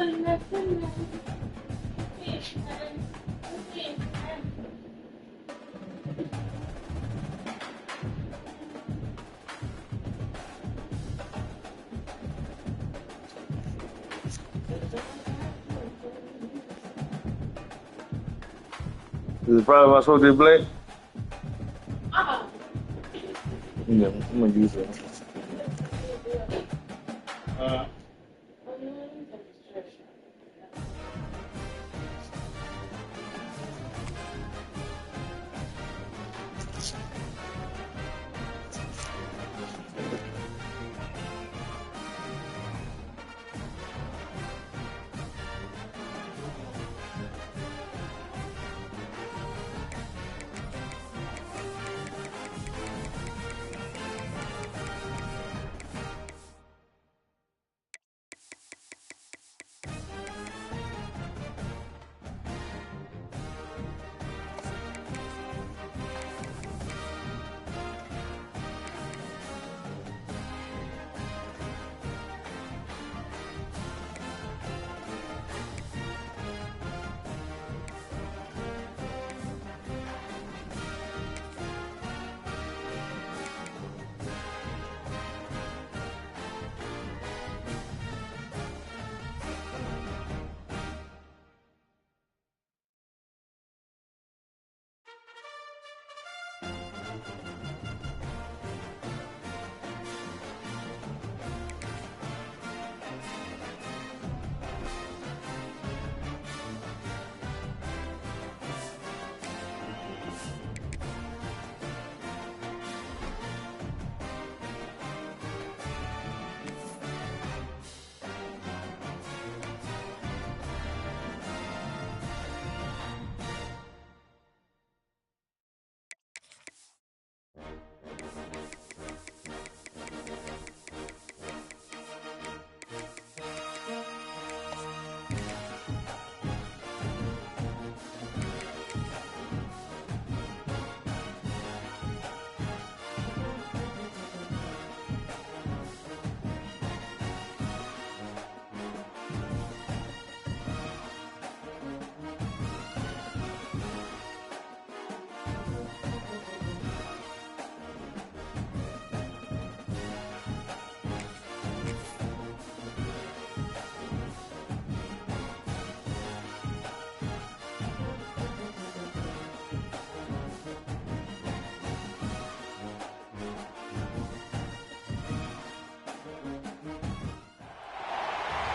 Is it probably my supposed to be black? Yeah, I'm gonna use it.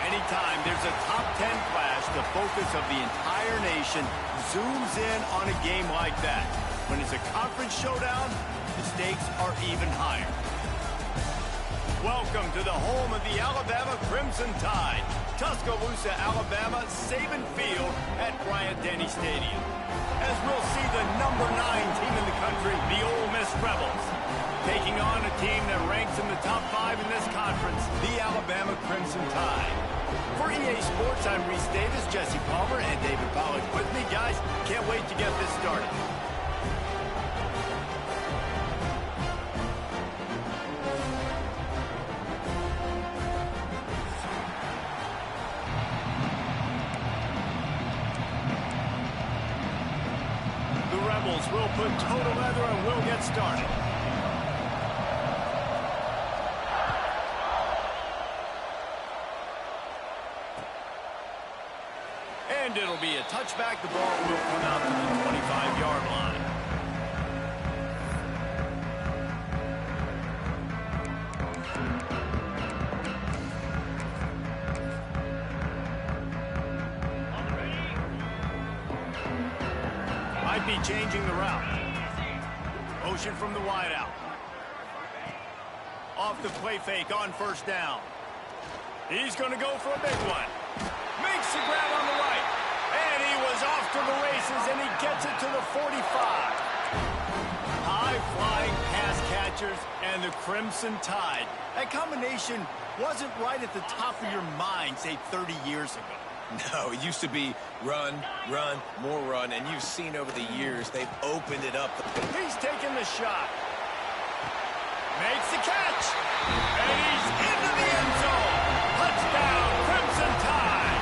Anytime there's a top 10 clash, the focus of the entire nation zooms in on a game like that. When it's a conference showdown, the stakes are even higher. Welcome to the home of the Alabama Crimson Tide. Tuscaloosa, Alabama, Saban Field at Bryant-Denny Stadium. As we'll see the number 9 team in the country, the Ole Miss Rebels, taking on a team that ranks in the top 5 in this conference, the Alabama Crimson Tide. For EA Sports, I'm Reese Davis, Jesse Palmer, and David Pollack with me. Guys, can't wait to get this started. The Rebels will put toe to leather and we'll get started. And it'll be a touchback. The ball will come out to the 25-yard line. Might be changing the route. Motion from the wideout. Off the play fake on first down. He's going to go for a big one. Makes the grab on the right. And he was off to the races, and he gets it to the 45. High-flying pass catchers and the Crimson Tide. That combination wasn't right at the top of your mind, say, 30 years ago. No, it used to be run, run, more run, and you've seen over the years they've opened it up. He's taking the shot. Makes the catch. And he's into the end zone. Touchdown, Crimson Tide.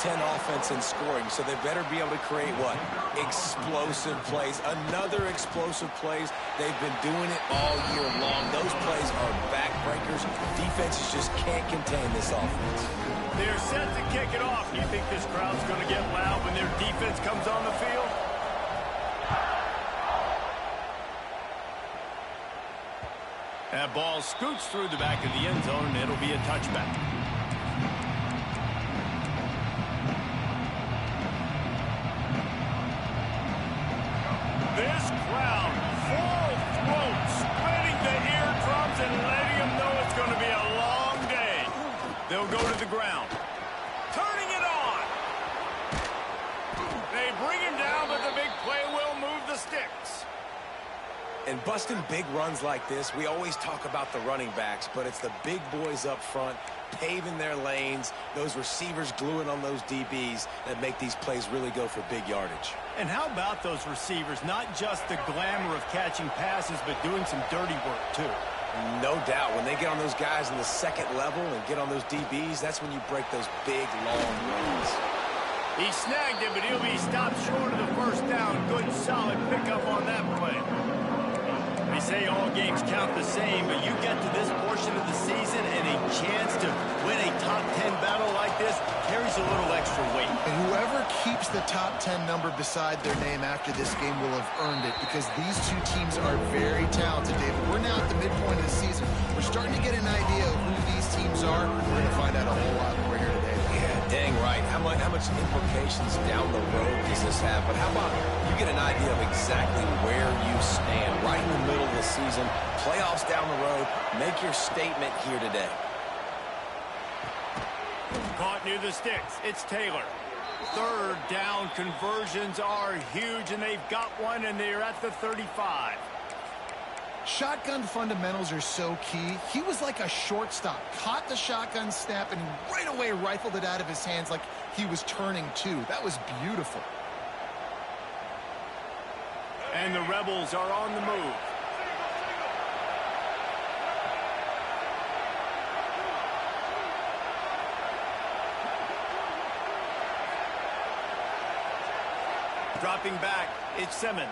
10 offense in scoring, so they better be able to create what? Explosive plays. Another explosive plays. They've been doing it all year long. Those plays are backbreakers. Defenses just can't contain this offense. They're set to kick it off. Do you think this crowd's going to get loud when their defense comes on the field? That ball scoots through the back of the end zone, and it'll be a touchback. This crowd, full throat, splitting the eardrums and letting them know it's going to be a long day. They'll go to the ground. Turning it on. They bring him down, but the big play will move the sticks. And busting big runs like this, we always talk about the running backs, but it's the big boys up front paving their lanes, those receivers gluing on those DBs that make these plays really go for big yardage. And how about those receivers? Not just the glamour of catching passes, but doing some dirty work, too. No doubt. When they get on those guys in the second level and get on those DBs, that's when you break those big, long runs. He snagged it, but he'll be stopped short of the first down. Good, solid pickup on that play. They say all games count the same, but you get to this portion of the season and a chance to win a top 10 battle like this carries a little extra weight. And whoever keeps the top 10 number beside their name after this game will have earned it, because these two teams are very talented, David. We're now at the midpoint of the season. We're starting to get an idea of who these teams are. We're going to find out a whole lot more here today. Yeah, dang right. How much implications down the road does this have? But how about you get an idea of exactly where you stand right in the middle of the season, playoffs down the road, make your statement here today. Caught near the sticks. It's Taylor. Third down conversions are huge, and they've got one, and they're at the 35. Shotgun fundamentals are so key. He was like a shortstop. Caught the shotgun snap and right away rifled it out of his hands like he was turning two. That was beautiful. And the Rebels are on the move. Dropping back, it's Simmons.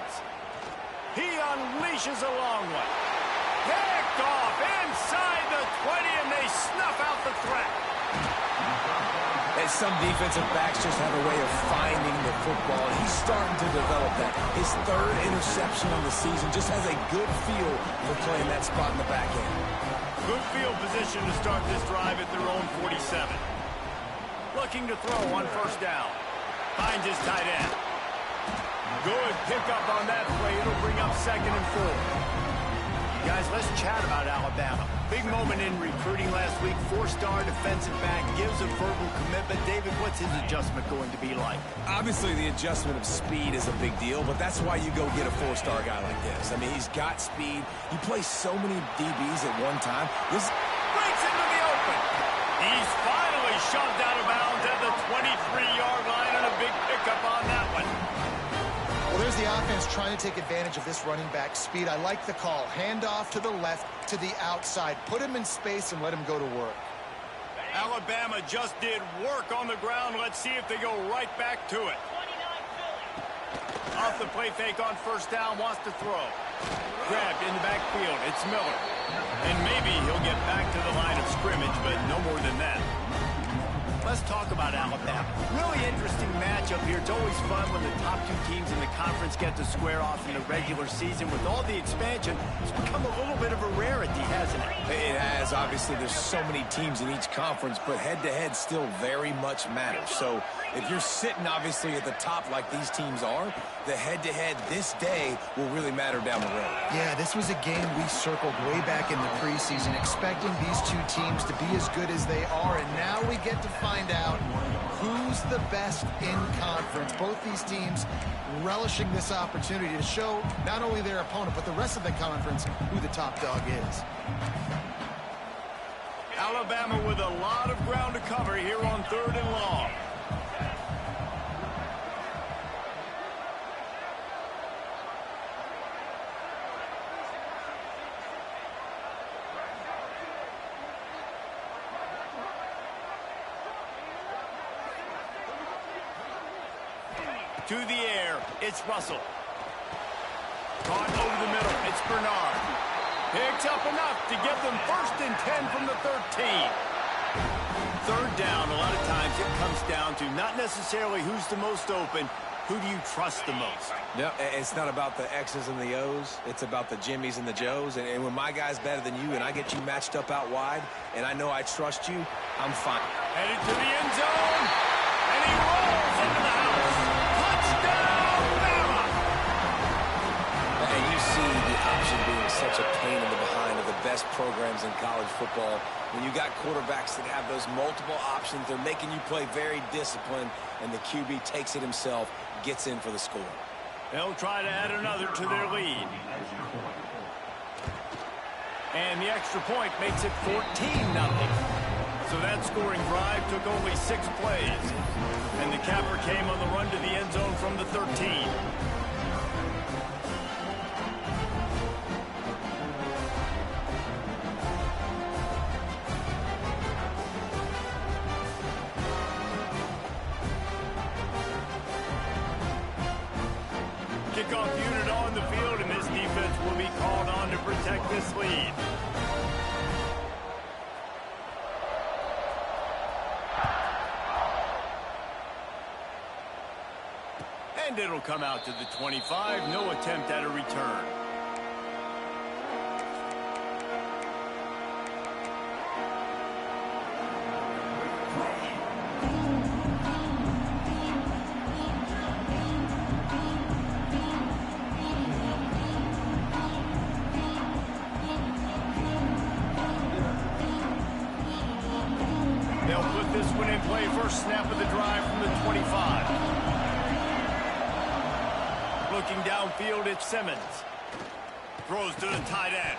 He unleashes a long one. Picked off inside the 20, and they snuff out the threat. And some defensive backs just have a way of finding the football, and he's starting to develop that. His third interception on the season just has a good feel for playing that spot in the back end. Good field position to start this drive at their own 47. Looking to throw on first down. Finds his tight end. Good pickup on that play. It'll bring up 2nd and 4. Guys, let's chat about Alabama. Big moment in recruiting last week. 4-star defensive back gives a verbal commitment. David, what's his adjustment going to be like? Obviously, the adjustment of speed is a big deal, but that's why you go get a 4-star guy like this. I mean, he's got speed. He plays so many DBs at one time. This breaks into the open. He's finally shoved out of bounds at the 23-yard line, and a big pickup on that one. Well, there's the offense trying to take advantage of this running back speed. I like the call. Hand off to the left, to the outside. Put him in space and let him go to work. Alabama just did work on the ground. Let's see if they go right back to it. Off the play fake on first down, wants to throw. Grabbed in the backfield. It's Miller. And maybe he'll get back to the line of scrimmage, but no more than that. Let's talk about Alabama. Really interesting matchup here. It's always fun when the top two teams in the conference get to square off in the regular season. With all the expansion, it's become a little bit of a rarity, hasn't it? It has. Obviously, there's so many teams in each conference, but head-to-head still very much matters. So if you're sitting, obviously, at the top like these teams are, the head-to-head this day will really matter down the road. Yeah, this was a game we circled way back in the preseason, expecting these two teams to be as good as they are, and now we get to find out who's the best in conference. Both these teams relishing this opportunity to show not only their opponent, but the rest of the conference who the top dog is. Alabama with a lot of ground to cover here on 3rd and long. To the air, it's Russell. Caught over the middle, it's Bernard. Picks up enough to give them 1st and 10 from the 13. Third down, a lot of times it comes down to not necessarily who's the most open, who do you trust the most? No, it's not about the X's and the O's. It's about the Jimmies and the Joes. And when my guy's better than you and I get you matched up out wide and I know I trust you, I'm fine. Headed to the end zone, and he rolls into the house. Touchdown, Bama! And you see the option being such a pain in the behind of the best programs in college football. When you got quarterbacks that have those multiple options, they're making you play very disciplined, and the QB takes it himself, gets in for the score. They'll try to add another to their lead. And the extra point makes it 14-0. So that scoring drive took only 6 plays. And the capper came on the run to the end zone from the 13. Kickoff unit on the field, and this defense will be called on to protect this lead. And it'll come out to the 25. No attempt at a return. They'll put this one in play. First snap of the drive from the 25. Looking downfield, it's Simmons. Throws to the tight end.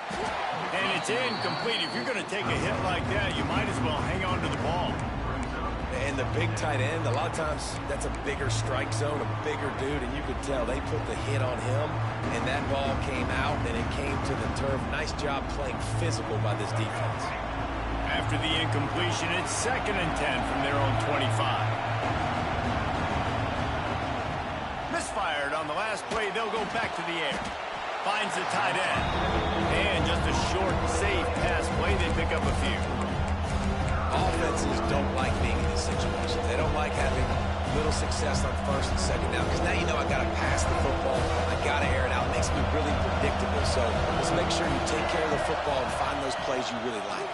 And it's incomplete. If you're going to take a hit like that, you might as well hang on to the ball. And the big tight end, a lot of times that's a bigger strike zone, a bigger dude, and you could tell they put the hit on him, and that ball came out, and it came to the turf. Nice job playing physical by this defense. After the incompletion, it's 2nd and 10 from their own 25. Misfired on the last play. They'll go back to the air. Finds the tight end. And just a short, safe pass play. They pick up a few. Offenses don't like being in these situations. They don't like having little success on 1st and 2nd down, because now you know I got to pass the football. I got to air it out. It makes me really predictable. So let's make sure you take care of the football and find those plays you really like.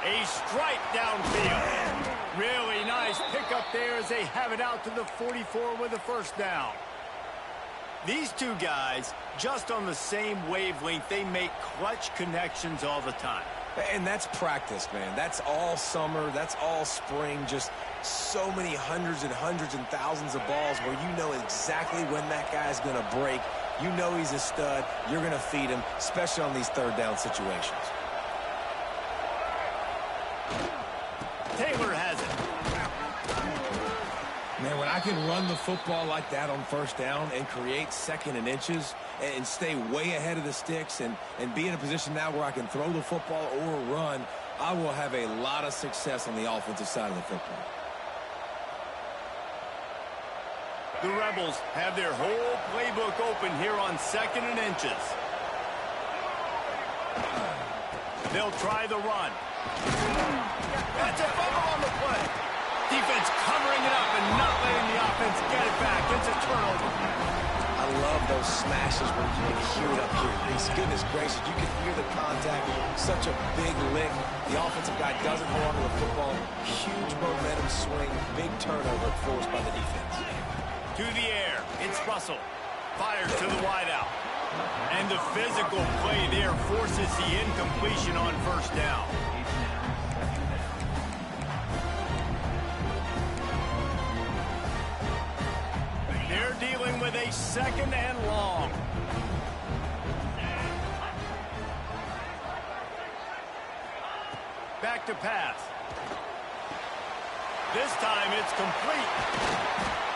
A strike downfield. Really nice pickup there as they have it out to the 44 with a 1st down. These two guys, just on the same wavelength, they make clutch connections all the time. And that's practice, man. That's all summer. That's all spring. Just so many hundreds and thousands of balls where you know exactly when that guy's going to break. You know he's a stud. You're going to feed him, especially on these 3rd down situations. Taylor has it. Man, when I can run the football like that on 1st down and create 2nd and inches and stay way ahead of the sticks and be in a position now where I can throw the football or run, I will have a lot of success on the offensive side of the football. The Rebels have their whole playbook open here on 2nd and inches. They'll try the run. That's a fumble on the play. Defense covering it up and not letting the offense get it back. It's a turnover. I love those smashes where you can hear it up here. Goodness gracious, you can hear the contact. Such a big lick. The offensive guy doesn't hold on to the football. Huge momentum swing. Big turnover forced by the defense. To the air, it's Russell. Fires to the wideout. And the physical play there forces the incompletion on 1st down. They're dealing with a 2nd and long. Back to pass. This time it's complete.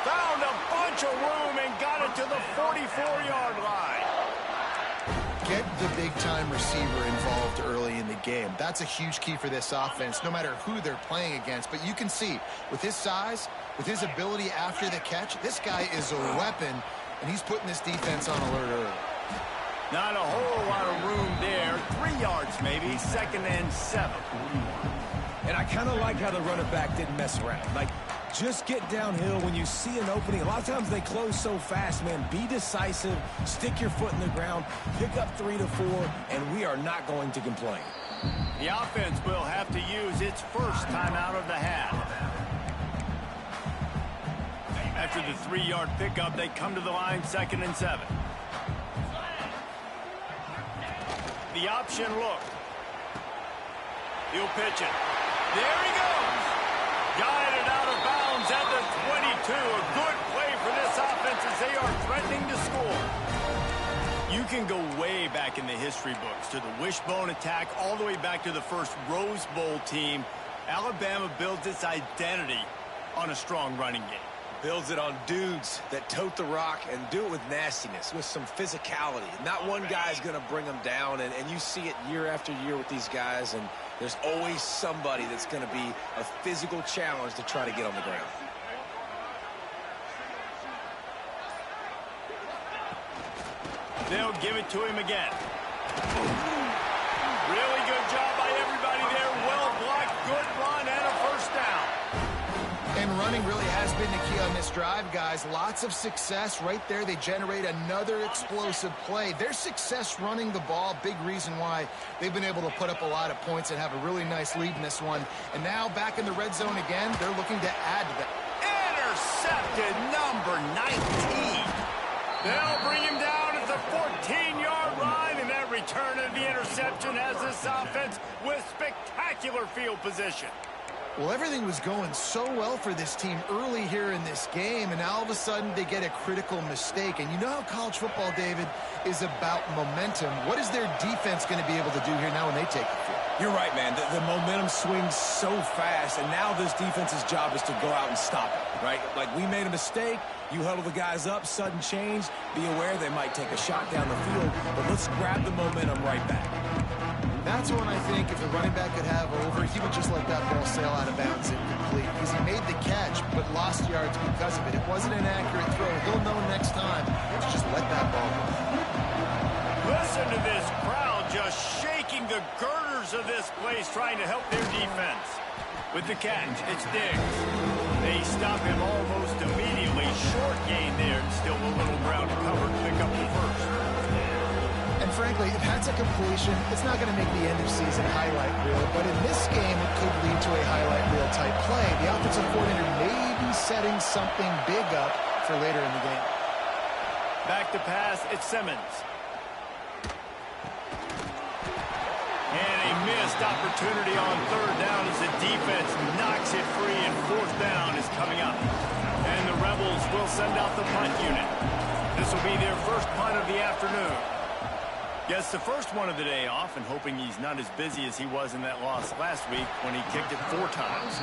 Found a bunch of room and got it to the 44-yard line. Get the big-time receiver involved early in the game. That's a huge key for this offense, no matter who they're playing against. But you can see, with his size, With his ability after the catch, this guy is a weapon, and he's putting this defense on alert early. Not a whole lot of room there. 3 yards maybe, 2nd and 7. And I kind of like how the running back didn't mess around. Like, just get downhill when you see an opening. A lot of times they close so fast, man. Be decisive, stick your foot in the ground, pick up 3 to 4, and we are not going to complain. The offense will have to use its first timeout of the half. After the 3-yard pickup, they come to the line, 2nd and 7. The option look. He'll pitch it. There he goes. Guided out of bounds at the 22. A good play for this offense as they are threatening to score. You can go way back in the history books to the wishbone attack all the way back to the first Rose Bowl team. Alabama builds its identity on a strong running game. Builds it on dudes that tote the rock and do it with nastiness, with some physicality. Not one guy's going to bring them down, and you see it year after year with these guys, and there's always somebody that's going to be a physical challenge to try to get on the ground. They'll give it to him again. Really good job by everybody there. Well blocked, good run, and a first down. And running really has been the key on this drive, guys. Lots of success right there. They generate another explosive play. Their success running the ball, big reason why they've been able to put up a lot of points and have a really nice lead in this one. And now back in the red zone again, they're looking to add to that. Intercepted, number 19. They'll bring him down at the 14-yard line, and that return of the interception has this offense with spectacular field position. Well, everything was going so well for this team early here in this game, and now all of a sudden they get a critical mistake. And you know how college football, David, is about momentum. What is their defense going to be able to do here now when they take the field? You're right, man. The momentum swings so fast, and now this defense's job is to go out and stop it, right? Like, we made a mistake. You huddle the guys up, sudden change. Be aware they might take a shot down the field, but let's grab the momentum right back. That's when I think if the running back could have over, he would just let that ball sail out of bounds incomplete, because he made the catch but lost yards because of it. It wasn't an accurate throw. He'll know next time to just let that ball go. Listen to this crowd just shaking the girders of this place, trying to help their defense. With the catch, it's Diggs. They stop him almost immediately. Short gain there, and still a little ground to cover to pick up the first. And frankly, if that's a completion, it's not going to make the end of season highlight reel, but in this game, it could lead to a highlight reel type play. The offensive coordinator may be setting something big up for later in the game. Back to pass, it's Simmons. And a missed opportunity on 3rd down as the defense knocks it free, and 4th down is coming up. And the Rebels will send out the punt unit. This will be their first punt of the afternoon. Gets the first one of the day off, and hoping he's not as busy as he was in that loss last week when he kicked it 4 times.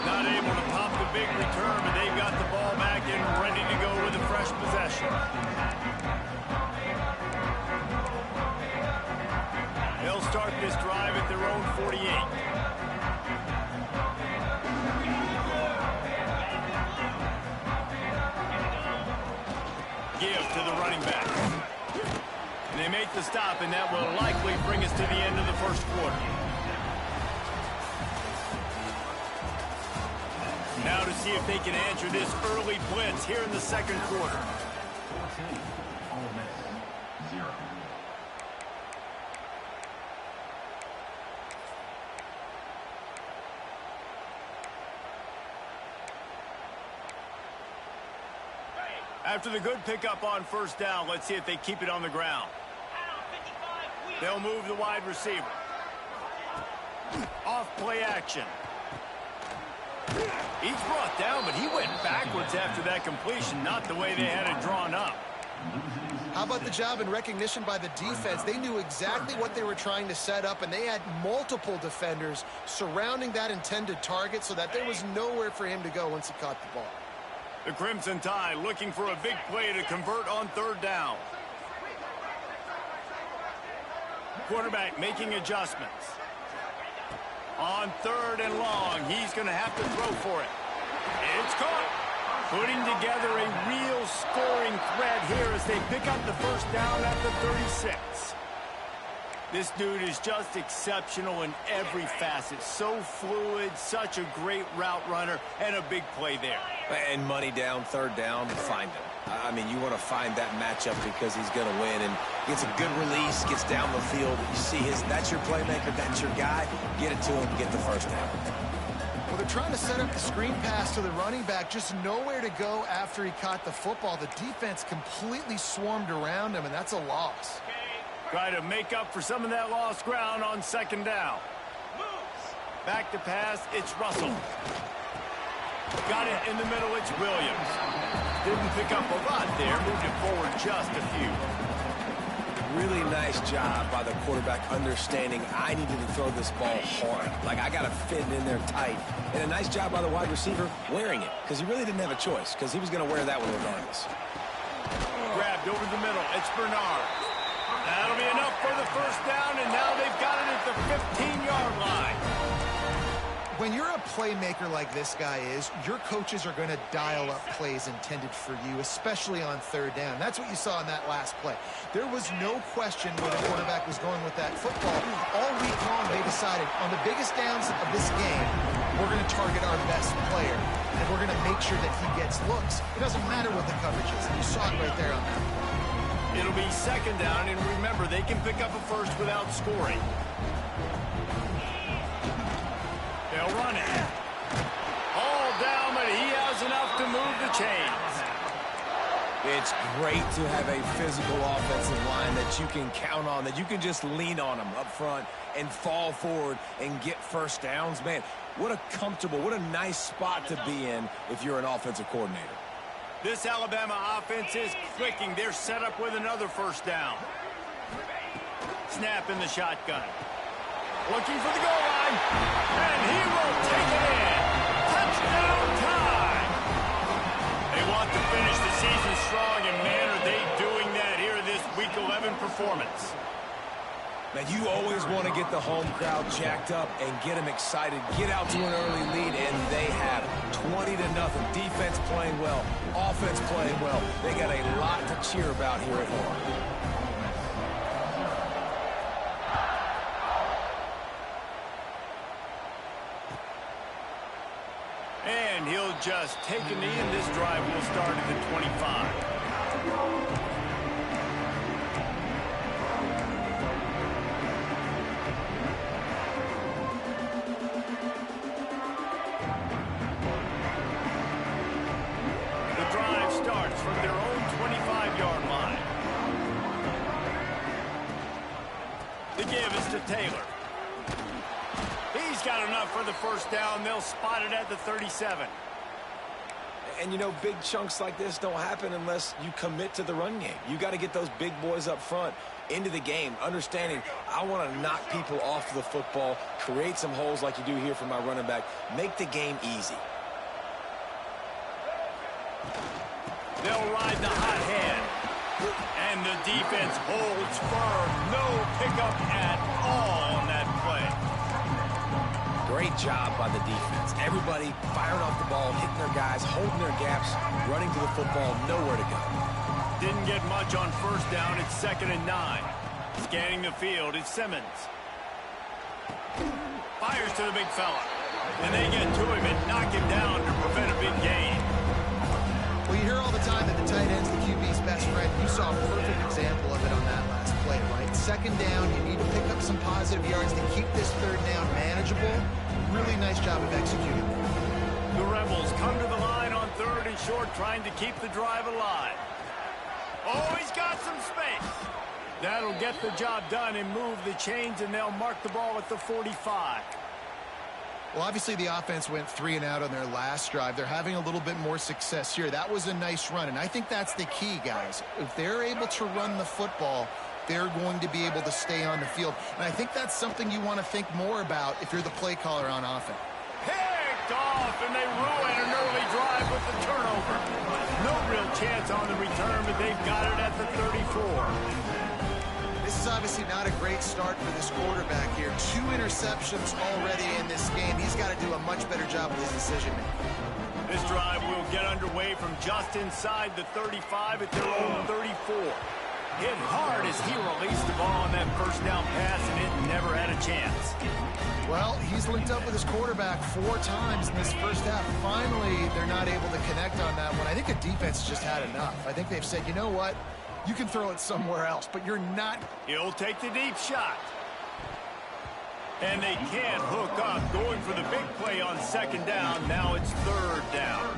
Not able to pop the big return, but they've got the ball back and ready to go with a fresh possession. They'll start this drive at their own 48. Give to the running back. And they make the stop, and that will likely bring us to the end of the first quarter. Now to see if they can answer this early blitz here in the second quarter. After the good pickup on 1st down, let's see if they keep it on the ground. They'll move the wide receiver. Off play action. He's brought down, but he went backwards after that completion, not the way they had it drawn up. How about the job and recognition by the defense? They knew exactly what they were trying to set up, and they had multiple defenders surrounding that intended target so that there was nowhere for him to go once he caught the ball. The Crimson Tide looking for a big play to convert on 3rd down. Quarterback making adjustments. On 3rd and long, he's going to have to throw for it. It's caught. Putting together a real scoring threat here as they pick up the first down at the 36. This dude is just exceptional in every facet. So fluid, such a great route runner, and a big play there. And money down, third down, find him. I mean, you want to find that matchup because he's going to win. And gets a good release, gets down the field. You see that's your playmaker, that's your guy. Get it to him, get the first down. Well, they're trying to set up the screen pass to the running back. Just nowhere to go after he caught the football. The defense completely swarmed around him, and that's a loss. Try to make up for some of that lost ground on second down. Back to pass, it's Russell. Got it in the middle, it's Williams. Didn't pick up a lot there, moved it forward just a few. Really nice job by the quarterback understanding I needed to throw this ball hard. Like, I got to fit it in there tight. And a nice job by the wide receiver wearing it, because he really didn't have a choice, because he was going to wear that one regardless. Grabbed over the middle, it's Bernard. That'll be enough for the first down, and now they've got it at the 15-yard line. When you're a playmaker like this guy is, your coaches are going to dial up plays intended for you, especially on third down. That's what you saw in that last play. There was no question where the quarterback was going with that football. All week long, they decided on the biggest downs of this game, we're going to target our best player, and we're going to make sure that he gets looks. It doesn't matter what the coverage is, and you saw it right there on that. It'll be second down, and remember, they can pick up a first without scoring. They'll run it. All down, but he has enough to move the chains. It's great to have a physical offensive line that you can count on, that you can just lean on them up front and fall forward and get first downs. Man, what a comfortable, what a nice spot to be in if you're an offensive coordinator. This Alabama offense is clicking. They're set up with another first down. Snap in the shotgun. Looking for the goal line. And he will take it in. Touchdown time. They want to finish the season strong, and man, are they doing that here in this Week 11 performance. Now, you always want to get the home crowd jacked up and get them excited, get out to an early lead, and they have 20-0. Defense playing well, offense playing well. They got a lot to cheer about here at home. And he'll just take a knee, and this drive will start at the 25. From their own 25-yard line. The give is to Taylor. He's got enough for the first down. They'll spot it at the 37. And, you know, big chunks like this don't happen unless you commit to the run game. You got to get those big boys up front into the game, understanding I want to knock people off the football, create some holes like you do here for my running back, make the game easy. They'll ride the hot hand. And the defense holds firm. No pickup at all on that play. Great job by the defense. Everybody firing off the ball, hitting their guys, holding their gaps, running to the football, nowhere to go. Didn't get much on first down. It's 2nd and 9. Scanning the field, it's Simmons. Fires to the big fella. And they get to him and knock him down to prevent a big gain. Well, you hear all the time that the tight end's the QB's best friend. You saw a perfect example of it on that last play, right? Second down, you need to pick up some positive yards to keep this third down manageable. Really nice job of executing. The Rebels come to the line on 3rd and short, trying to keep the drive alive. Oh, he's got some space. That'll get the job done and move the chains, and they'll mark the ball at the 45. Well, obviously the offense went 3 and out on their last drive. They're having a little bit more success here. That was a nice run, and I think that's the key, guys. If they're able to run the football, they're going to be able to stay on the field. And I think that's something you want to think more about if you're the play caller on offense. Picked off, and they ruin an early drive with the turnover. No real chance on the return, but they've got it at the 34. This is obviously not a great start for this quarterback here. 2 interceptions already in this game. He's got to do a much much better job with his decision-making. This drive will get underway from just inside the 35 at their own 34. Hit hard as he released the ball on that first down pass, and it never had a chance. Well, he's linked up with his quarterback 4 times in this first half. Finally, they're not able to connect on that one. I think the defense just had enough. I think they've said, you know what? You can throw it somewhere else, but you're not. He'll take the deep shot. And they can't hook up, going for the big play on second down. Now it's third down.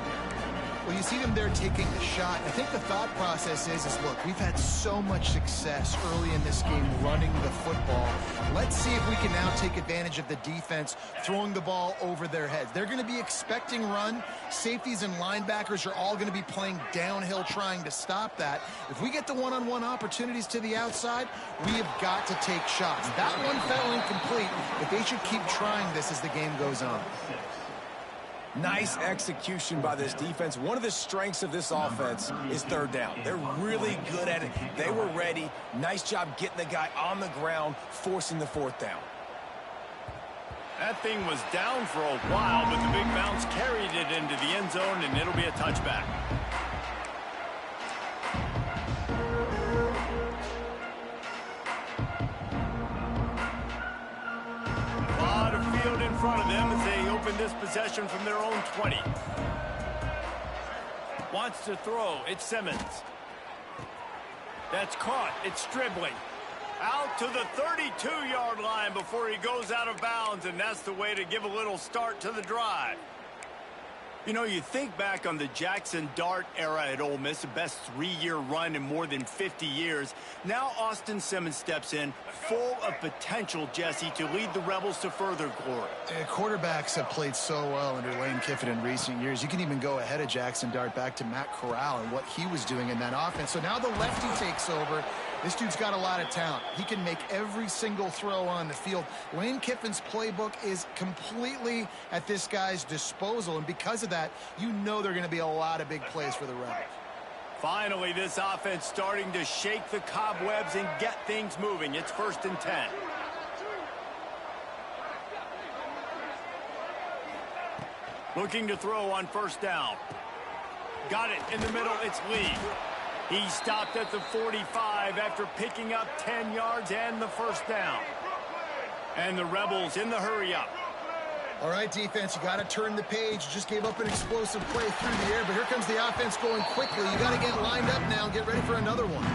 Well, you see them there taking the shot. I think the thought process is look, we've had so much success early in this game running the football. Let's see if we can now take advantage of the defense throwing the ball over their heads. They're going to be expecting run. Safeties and linebackers are all going to be playing downhill trying to stop that. If we get the one-on-one opportunities to the outside, we have got to take shots. That one fell incomplete, but they should keep trying this as the game goes on. Nice execution by this defense. One of the strengths of this offense is third down. They're really good at it. They were ready. Nice job getting the guy on the ground, forcing the fourth down. That thing was down for a while, but the big bounce carried it into the end zone, and it'll be a touchback. In front of them as they open this possession from their own 20. Wants to throw. It's Simmons. That's caught. It's Stribling. Out to the 32-yard line before he goes out of bounds, and that's the way to give a little start to the drive. You know, you think back on the Jackson Dart era at Ole Miss, the best 3-year run in more than 50 years. Now Austin Simmons steps in, full of potential, Jesse, to lead the Rebels to further glory. Quarterbacks have played so well under Lane Kiffin in recent years. You can even go ahead of Jackson Dart back to Matt Corral and what he was doing in that offense. So now the lefty takes over. This dude's got a lot of talent. He can make every single throw on the field. Lane Kiffin's playbook is completely at this guy's disposal, and because of that, you know there are going to be a lot of big plays for the Rebels. Finally, this offense starting to shake the cobwebs and get things moving. It's 1st and 10. Looking to throw on first down. Got it in the middle. It's Lee. He stopped at the 45 after picking up 10 yards and the first down. And the Rebels in the hurry-up. All right, defense, you got to turn the page. You just gave up an explosive play through the air, but here comes the offense going quickly. You got to get lined up now and get ready for another one.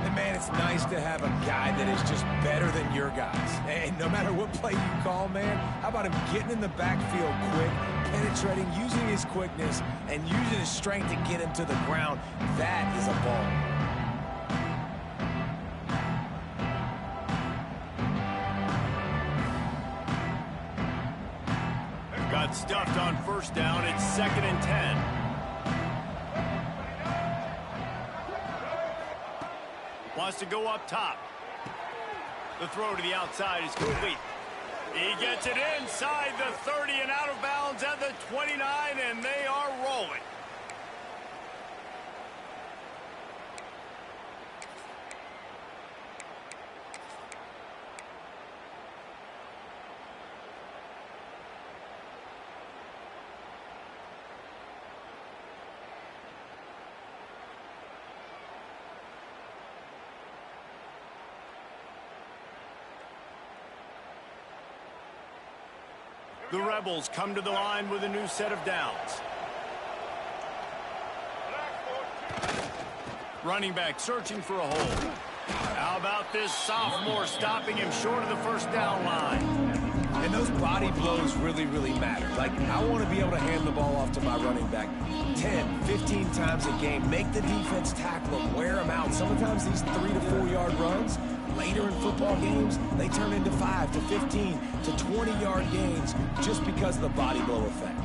And, man, it's nice to have a guy that is just better than your guys. And no matter what play you call, man, how about him getting in the backfield quick, penetrating, using his quickness, and using his strength to get him to the ground. That is a ball. Got stuffed on first down. It's 2nd and 10. Wants to go up top. The throw to the outside is complete. He gets it inside the 30 and out of bounds at the 29, and they are rolling. The Rebels come to the line with a new set of downs. Running back searching for a hole. How about this sophomore stopping him short of the first down line? And those body blows really, really matter. Like, I want to be able to hand the ball off to my running back 10, 15 times a game. Make the defense tackle him, wear him out. Sometimes these 3 to 4 yard runs, later in football games, they turn into 5 to 15 to 20-yard gains just because of the body blow effect.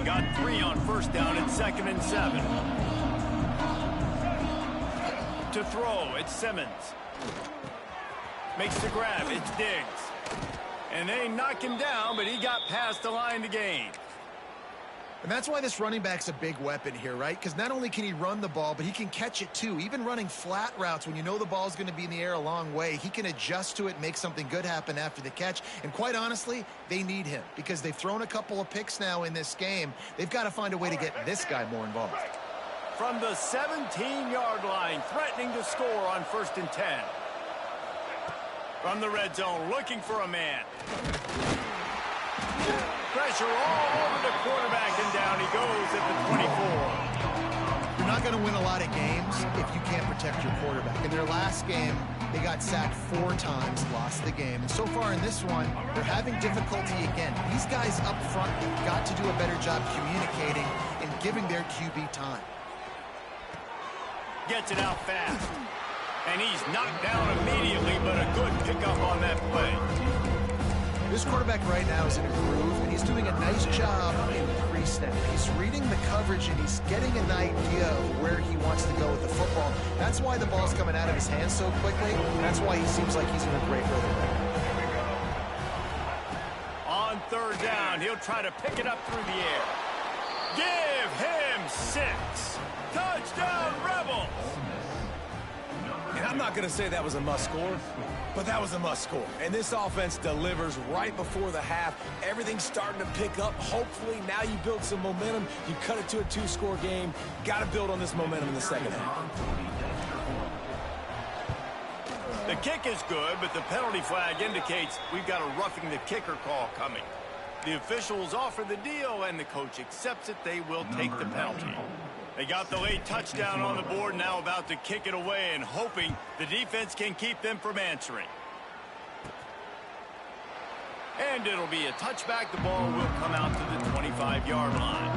Got 3 on first down at 2nd and 7. To throw, it's Simmons. Makes the grab, it's Diggs. And they knock him down, but he got past the line to gain. And that's why this running back's a big weapon here, right? Because not only can he run the ball, but he can catch it too. Even running flat routes when you know the ball's going to be in the air a long way, he can adjust to it, make something good happen after the catch. And quite honestly, they need him because they've thrown a couple of picks now in this game. They've got to find a way to get this guy more involved. From the 17-yard line, threatening to score on 1st and 10. From the red zone, looking for a man. Pressure all over the quarterback, and down he goes at the 24. You're not going to win a lot of games if you can't protect your quarterback. In their last game, they got sacked 4 times, lost the game. And so far in this one, they're having difficulty again. These guys up front have got to do a better job communicating and giving their QB time. Gets it out fast. And he's knocked down immediately, but a good pickup on that play. This quarterback right now is in a groove, and he's doing a nice job in pre-snap. He's reading the coverage, and he's getting an idea of where he wants to go with the football. That's why the ball's coming out of his hands so quickly. That's why he seems like he's in a great rhythm. On 3rd down, he'll try to pick it up through the air. Give him 6. Touchdown, Rebels! And I'm not going to say that was a must-score, but that was a must-score. And this offense delivers right before the half. Everything's starting to pick up. Hopefully, now you build some momentum. You cut it to a 2-score game. Got to build on this momentum in the second half. The kick is good, but the penalty flag indicates we've got a roughing the kicker call coming. The officials offer the deal, and the coach accepts it. They will take the penalty. They got the late touchdown on the board, now about to kick it away and hoping the defense can keep them from answering. And it'll be a touchback. The ball will come out to the 25-yard line.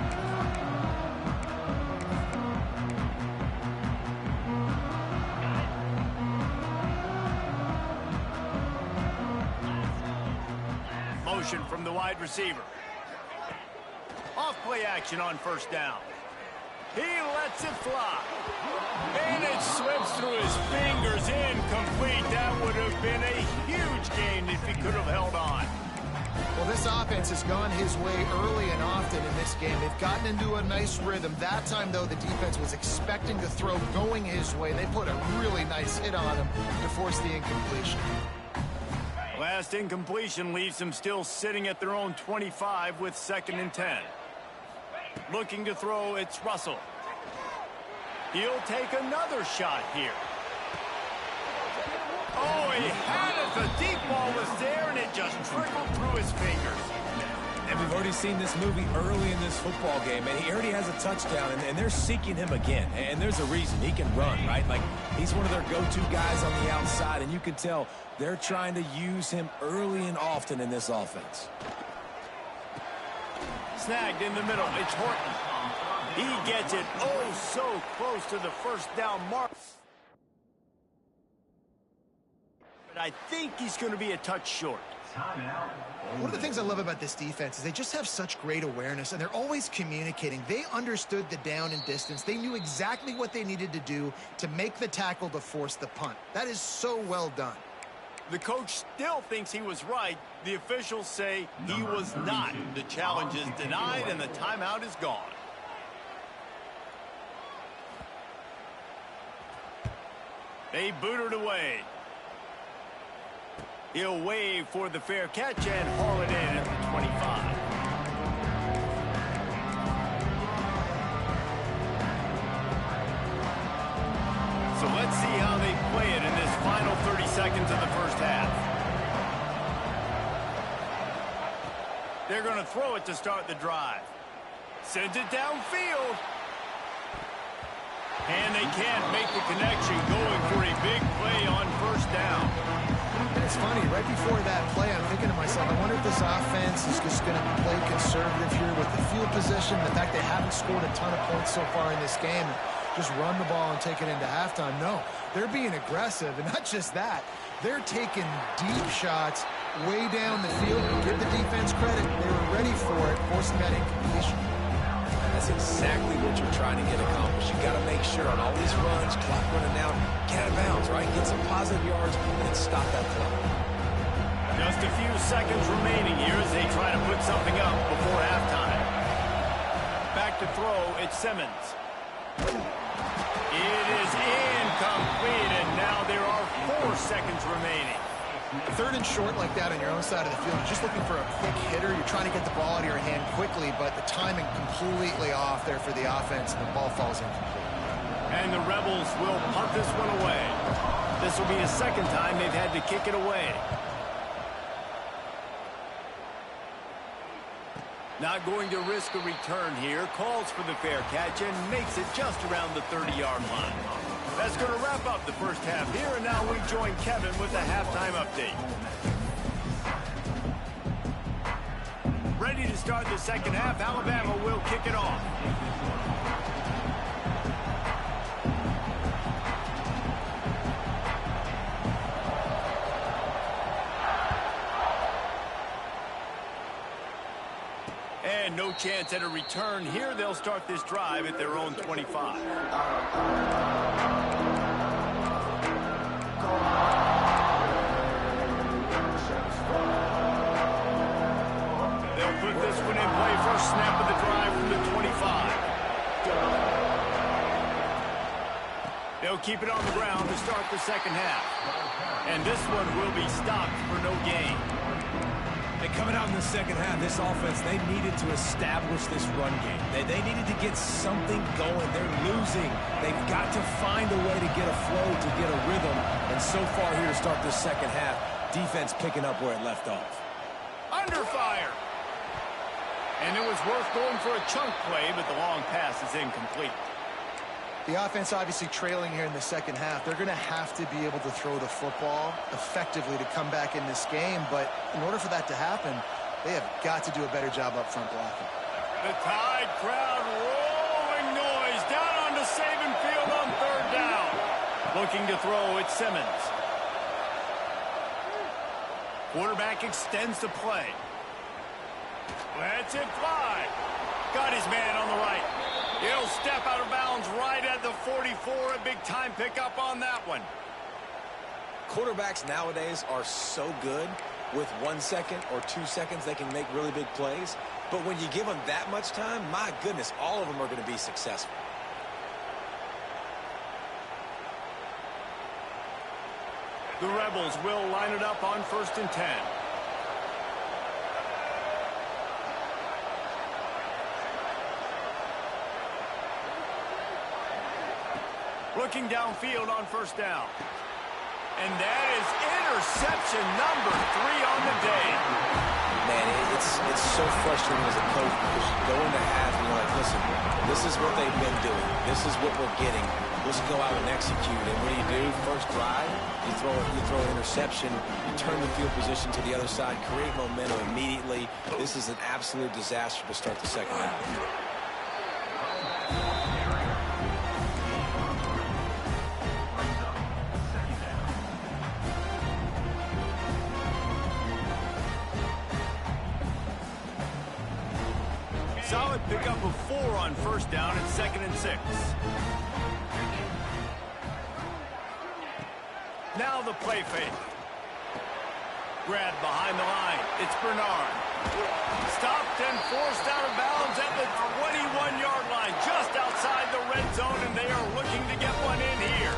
Motion from the wide receiver. Off play action on 1st down. He lets it fly. And it slips through his fingers, incomplete. That would have been a huge gain if he could have held on. Well, this offense has gone his way early and often in this game. They've gotten into a nice rhythm. That time, though, the defense was expecting the throw going his way. They put a really nice hit on him to force the incompletion. Last incompletion leaves them still sitting at their own 25 with 2nd and 10. Looking to throw, it's Russell. He'll take another shot here. Oh, he had it. The deep ball was there, and it just trickled through his fingers. And we've already seen this movie early in this football game, and he already has a touchdown, and they're seeking him again. And there's a reason. He can run, right? Like, he's one of their go-to guys on the outside, and you can tell they're trying to use him early and often in this offense. Snagged in the middle. It's Horton. He gets it oh so close to the 1st down mark. But I think he's going to be a touch short. One of the things I love about this defense is they just have such great awareness, and they're always communicating. They understood the down and distance. They knew exactly what they needed to do to make the tackle to force the punt. That is so well done. The coach still thinks he was right. The officials say he was not. The challenge is denied, and the timeout is gone. They boot it away. He'll wave for the fair catch and haul it in at the 25. So let's see how they play it in this final 30 seconds of the 1st half. They're going to throw it to start the drive. Sends it downfield. And they can't make the connection, going for a big play on 1st down. And it's funny, right before that play, I'm thinking to myself, I wonder if this offense is just going to play conservative here with the field position, the fact they haven't scored a ton of points so far in this game, just run the ball and take it into halftime. No, they're being aggressive, and not just that. They're taking deep shots way down the field. Give the defense credit. They were ready for it, forcing that incompletion. That's exactly what you're trying to get accomplished. You got to make sure on all these runs, clock running down, get out of bounds, right? Get some positive yards and stop that clock. Just a few seconds remaining here as they try to put something up before halftime. back to throw. It's Simmons. It is incomplete, and now there are 4 seconds remaining. 3rd and short like that on your own side of the field, you're just looking for a quick hitter. You're trying to get the ball out of your hand quickly, but the timing completely off there for the offense, and the ball falls incomplete. And the Rebels will punt this one away. This will be the 2nd time they've had to kick it away. Not going to risk a return here. Calls for the fair catch and makes it just around the 30-yard line. That's going to wrap up the first half here, and now we join Kevin with the halftime update. Ready to start the second half. Alabama will kick it off. And no chance at a return here. They'll start this drive at their own 25. They'll put this one in play. First snap of the drive from the 25. They'll keep it on the ground to start the second half. And this one will be stopped for no gain. And coming out in the second half, this offense, they needed to establish this run game. They needed to get something going. They're losing. They've got to find a way to get a flow, to get a rhythm. And so far here to start this second half, defense picking up where it left off. Under fire. And it was worth going for a chunk play, but the long pass is incomplete. The offense obviously trailing here in the second half. They're going to have to be able to throw the football effectively to come back in this game. But in order for that to happen, they have got to do a better job up front blocking. The Tide crowd rolling noise down onto Saban Field on 3rd down. Looking to throw, it's Simmons. Quarterback extends the play. Lets it fly. Got his man on the right. He'll step out of bounds right at the 44. A big-time pickup on that one. Quarterbacks nowadays are so good. With 1 second or 2 seconds, they can make really big plays. But when you give them that much time, my goodness, all of them are going to be successful. The Rebels will line it up on 1st and 10. Looking downfield on 1st down. And that is interception number 3 on the day. Man, it's so frustrating as a coach because you go into half and you're like, listen, this is what they've been doing. This is what we're getting. Let's go out and execute. And what do? First drive, you throw an interception, you turn the field position to the other side, create momentum immediately. This is an absolute disaster to start the second half. Solid pickup of 4 on 1st down and 2nd and 6. Now the play fake. Grabbed behind the line. It's Bernard. Stopped and forced out of bounds at the 21-yard line, just outside the red zone, and they are looking to get one in here.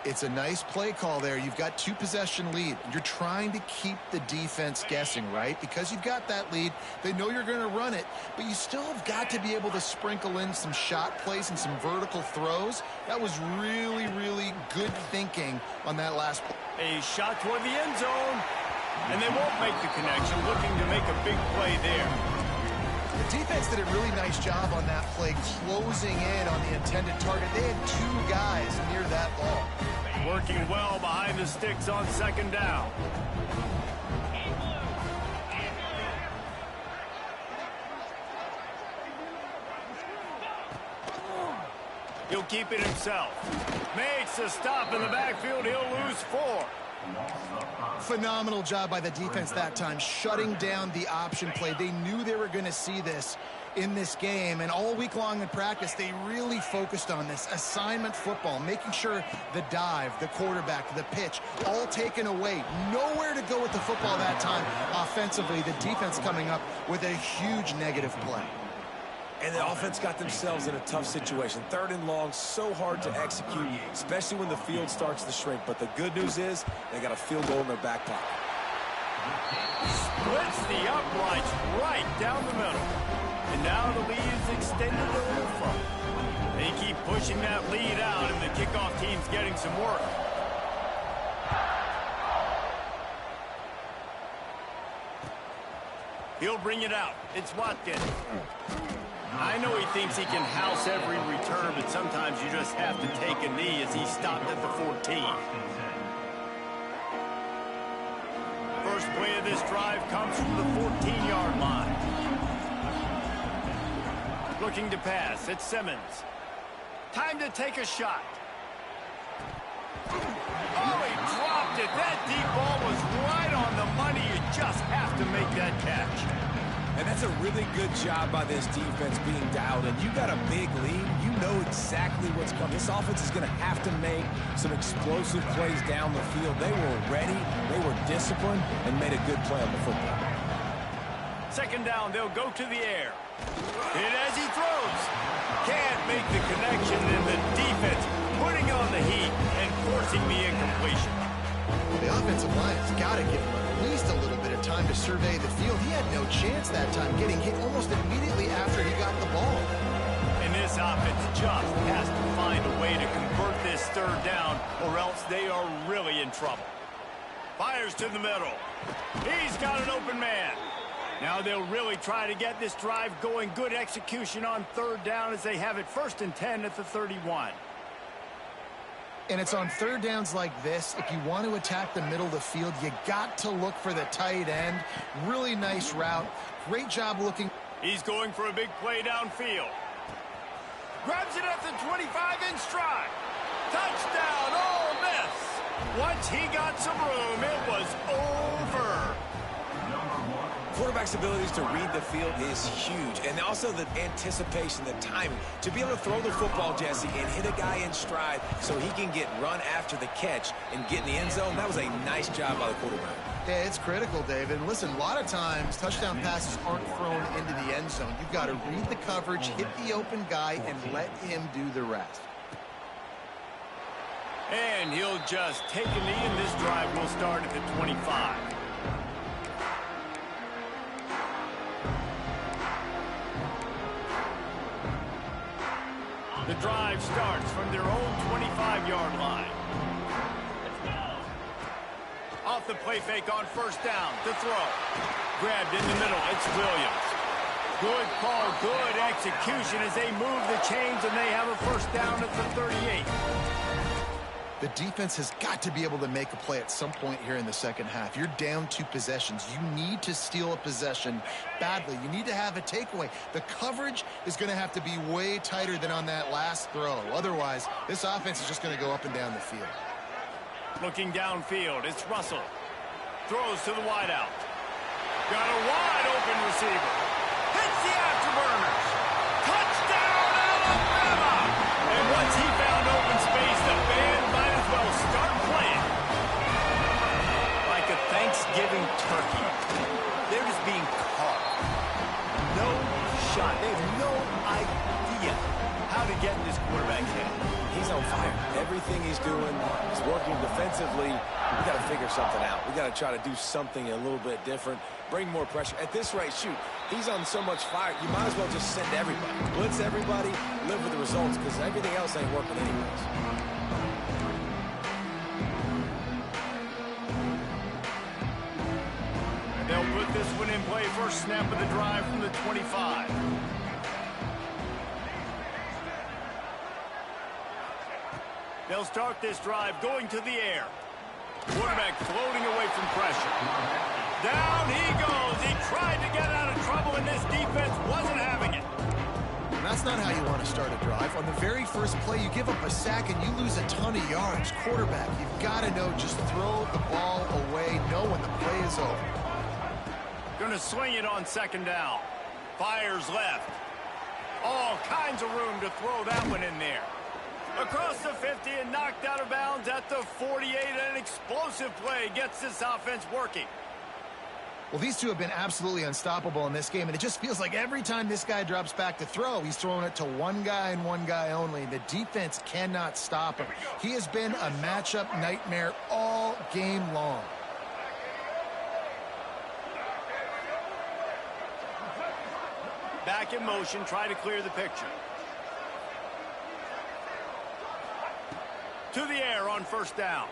It's a nice play call there. You've got 2-possession lead. You're trying to keep the defense guessing, right? Because you've got that lead. They know you're going to run it, but you still have got to be able to sprinkle in some shot plays and some vertical throws. That was really, really good thinking on that last play. A shot toward the end zone, and they won't make the connection, looking to make a big play there. The defense did a really nice job on that play, closing in on the intended target. They had 2 guys near that ball. Working well behind the sticks on 2nd down. He'll keep it himself. Makes a stop in the backfield. He'll lose 4. Phenomenal job by the defense that time, shutting down the option play. They knew they were going to see this in this game, and all week long in practice, they really focused on this assignment football, making sure the dive, the quarterback, the pitch, all taken away. Nowhere to go with the football that time offensively. The defense coming up with a huge negative play. And the offense got themselves in a tough situation. 3rd and long, so hard to execute, especially when the field starts to shrink. But the good news is they got a field goal in their back pocket. Splits the uprights right down the middle. And now the lead is extended a little further. They keep pushing that lead out, and the kickoff team's getting some work. He'll bring it out. It's Watkins. I know he thinks he can house every return, but sometimes you just have to take a knee as he stopped at the 14. First play of this drive comes from the 14-yard line. Looking to pass. It's Simmons. Time to take a shot. Oh, he dropped it. That deep ball was right on the money. You just have to make that catch. And that's a really good job by this defense being dialed in. You got a big lead. You know exactly what's coming. This offense is going to have to make some explosive plays down the field. They were ready, they were disciplined, and made a good play on the football. Second down, they'll go to the air. And as he throws, can't make the connection, and the defense putting on the heat and forcing the incompletion. The offensive line has got to give him at least a little bit of time to survey the field. He had no chance that time, getting hit almost immediately after he got the ball. And this offense just has to find a way to convert this 3rd down, or else they are really in trouble. Fires to the middle. He's got an open man. Now they'll really try to get this drive going. Good execution on 3rd down as they have it 1st and 10 at the 31. And it's on 3rd downs like this, if you want to attack the middle of the field, you got to look for the tight end. Really nice route. Great job looking. He's going for a big play downfield. Grabs it at the 25 in stride. Touchdown, Ole Miss. Once he got some room, it was over. Quarterback's abilities to read the field is huge, and also the anticipation, the timing. To be able to throw the football, Jesse, and hit a guy in stride so he can get run after the catch and get in the end zone, that was a nice job by the quarterback. Yeah, it's critical, David. And listen, a lot of times touchdown passes aren't thrown into the end zone. You've got to read the coverage, hit the open guy, and let him do the rest. And he'll just take a knee, and this drive will start at the 25. The drive starts from their own 25-yard line. Off the play fake on 1st down. The throw. Grabbed in the middle. It's Williams. Good call, good execution as they move the chains, and they have a 1st down at the 38. The defense has got to be able to make a play at some point here in the 2nd half. You're down 2 possessions. You need to steal a possession badly. You need to have a takeaway. The coverage is going to have to be way tighter than on that last throw. Otherwise, this offense is just going to go up and down the field. Looking downfield, it's Russell. Throws to the wideout. Got a wide open receiver. Hits the afterburners. Touchdown, Alabama! And once he found open space, the band might as well start playing. Like a Thanksgiving turkey. They're just being caught. No shot. They have no idea how to get in this quarterback's head. He's on fire. Everything he's doing is working defensively. We got to figure something out. We got to try to do something a little bit different. Bring more pressure. At this rate, shoot, he's on so much fire, you might as well just send everybody. Blitz everybody, live with the results, because everything else ain't working anyways. They'll put this one in play. First snap of the drive from the 25. They'll start this drive going to the air. Quarterback floating away from pressure. Down he goes. He tried to get out of trouble, and this defense wasn't having it. And that's not how you want to start a drive. On the very first play, you give up a sack and you lose a ton of yards. Quarterback, you've got to know, just throw the ball away. Know when the play is over. Gonna swing it on 2nd down. Fires left. All kinds of room to throw that one in there. Across the 50 and knocked out of bounds at the 48. An explosive play gets this offense working. Well, these two have been absolutely unstoppable in this game, and it just feels like every time this guy drops back to throw, he's throwing it to one guy and one guy only. The defense cannot stop him. He has been a matchup nightmare all game long. Back in motion, try to clear the picture. To the air on first down.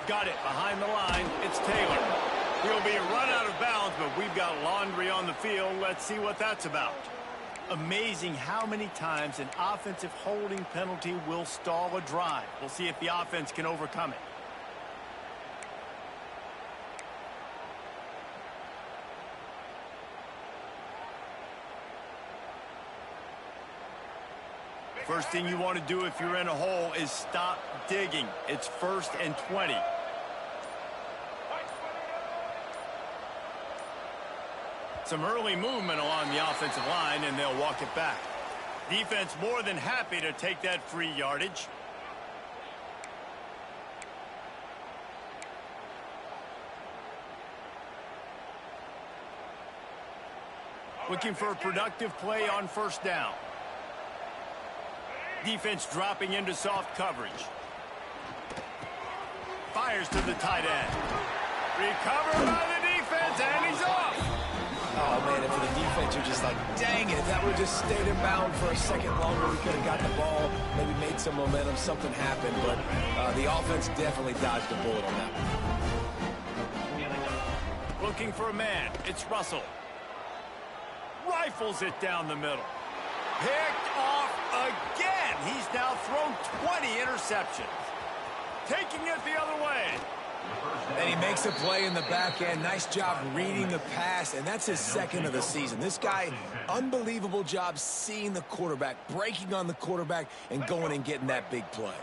Got it behind the line. It's Taylor. He'll be run out of bounds, but we've got laundry on the field. Let's see what that's about. Amazing how many times an offensive holding penalty will stall a drive. We'll see if the offense can overcome it. First thing you want to do if you're in a hole is stop digging. It's 1st and 20. Some early movement along the offensive line, and they'll walk it back. Defense more than happy to take that free yardage. Looking for a productive play on first down. Defense dropping into soft coverage. Fires to the tight end. Recovered by the defense, and he's off. Oh, man, and for the defense, you're just like, dang it, if that would have just stayed in bound for a second longer, we could have got the ball, maybe made some momentum, something happened, but the offense definitely dodged a bullet on that one. Looking for a man. It's Russell. Rifles it down the middle. Picked off again. He's now thrown 20 interceptions. Taking it the other way. And he makes a play in the back end. Nice job reading the pass, and that's his second of the season. This guy, unbelievable job seeing the quarterback, breaking on the quarterback, and going and getting that big play.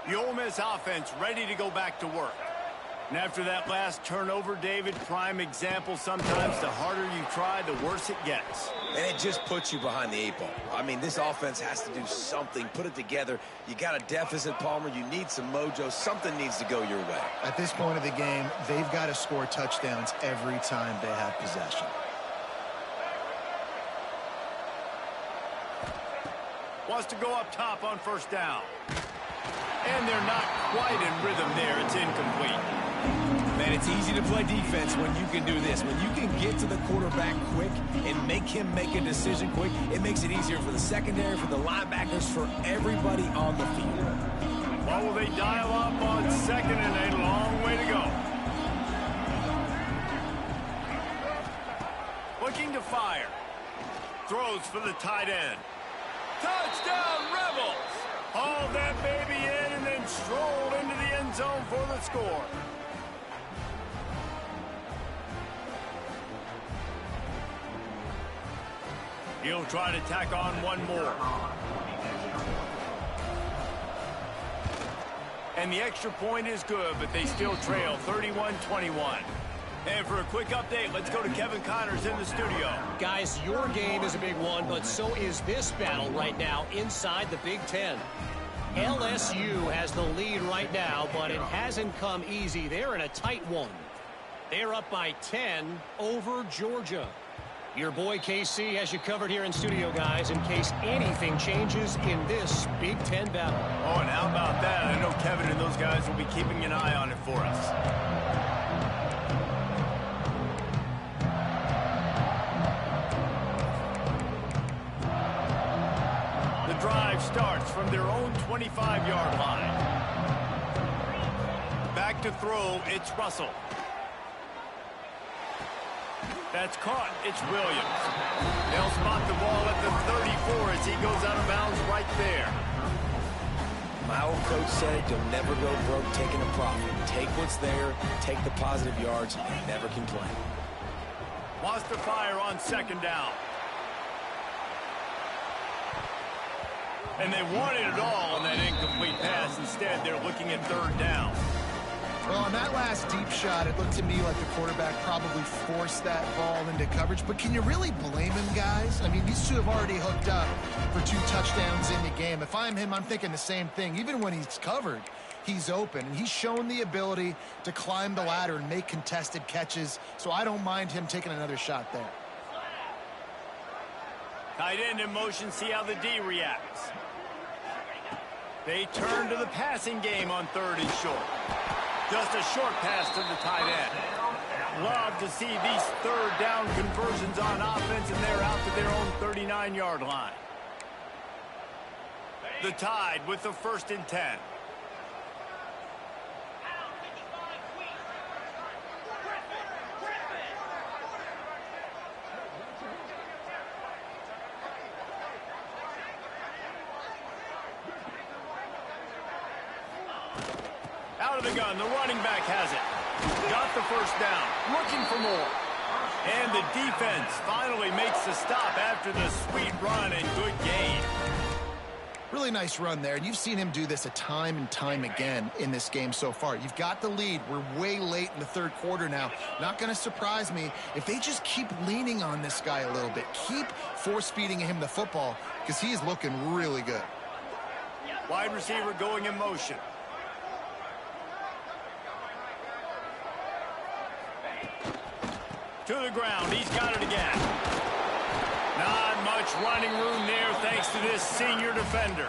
The Ole Miss offense ready to go back to work. And after that last turnover, David, prime example, sometimes the harder you try, the worse it gets. And it just puts you behind the 8 ball. I mean, this offense has to do something, put it together. You got a deficit, Palmer. You need some mojo. Something needs to go your way. At this point of the game, they've got to score touchdowns every time they have possession. Wants to go up top on first down. And they're not quite in rhythm there. It's incomplete. Man, it's easy to play defense when you can do this. When you can get to the quarterback quick and make him make a decision quick, it makes it easier for the secondary, for the linebackers, for everybody on the field. What will they dial up on 2nd and 8? Long way to go. Looking to fire. Throws for the tight end. Touchdown, Rebels! Hauled that baby in and then strolled into the end zone for the score. He'll try to tack on one more. And the extra point is good, but they still trail 31-21. And for a quick update, let's go to Kevin Connors in the studio. Guys, your game is a big one, but so is this battle right now inside the Big Ten. LSU has the lead right now, but it hasn't come easy. They're in a tight one. They're up by 10 over Georgia. Your boy KC has you covered here in studio, guys, in case anything changes in this Big Ten battle. Oh, and how about that? I know Kevin and those guys will be keeping an eye on it for us. The drive starts from their own 25-yard line. Back to throw, it's Russell. That's caught. It's Williams. They'll spot the ball at the 34 as he goes out of bounds right there. My old coach said you'll never go broke taking a profit. Take what's there, take the positive yards, and never complain. Wants to fire on 2nd down. And they wanted it all on that incomplete pass. Instead, they're looking at 3rd down. Well, on that last deep shot, it looked to me like the quarterback probably forced that ball into coverage. But can you really blame him, guys? I mean, these two have already hooked up for 2 touchdowns in the game. If I'm him, I'm thinking the same thing. Even when he's covered, he's open. And he's shown the ability to climb the ladder and make contested catches. So I don't mind him taking another shot there. Tight end in motion, see how the D reacts. They turn to the passing game on 3rd and short. Just a short pass to the tight end. Love to see these 3rd down conversions on offense, and they're out to their own 39-yard line. The Tide with the 1st and 10. Out of the gun, the running back has it. Got the 1st down, looking for more. And the defense finally makes the stop after the sweet run and good gain. Really nice run there, and you've seen him do this a time and time again in this game so far. You've got the lead. We're way late in the 3rd quarter now. Not going to surprise me if they just keep leaning on this guy a little bit. Keep force-feeding him the football because he is looking really good. Wide receiver going in motion. To the ground, he's got it again. Not much running room there thanks to this senior defender.